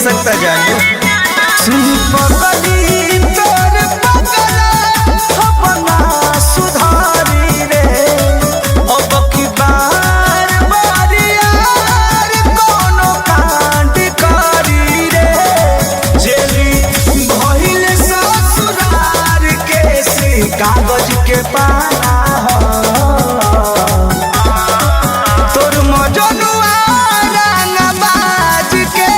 सकता जाने। सुन पगली तोर पगला अपना सुधारी रे, अब की बार बार यार कोनो कांड करी रे, जेली भइल ससुरार के सी कागज के पाना तोर मजनुआ रंगबाज के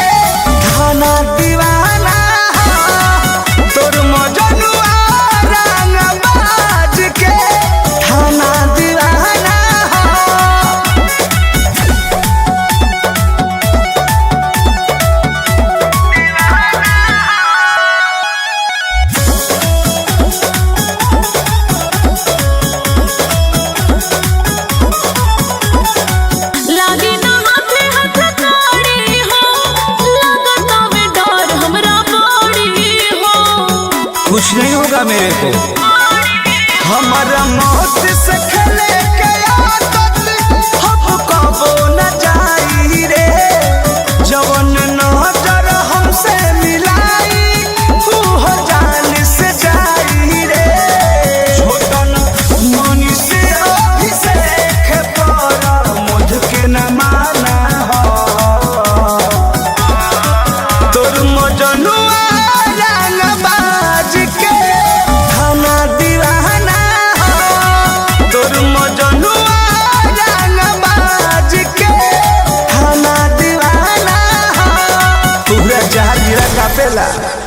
थाना दीवाना, तोर मजनुआ रंगबाज के थाना दीवाना। कुछ नहीं होगा मेरे को। हमारा मौत से खेले के आदत हम कबो न जाई रे, जवन नजर हमसे मिलाई तू हो जान से जाई रे, छोटन मनी से अभिषेक पर मुझ के न माना हो, तोर मजनुआ Capela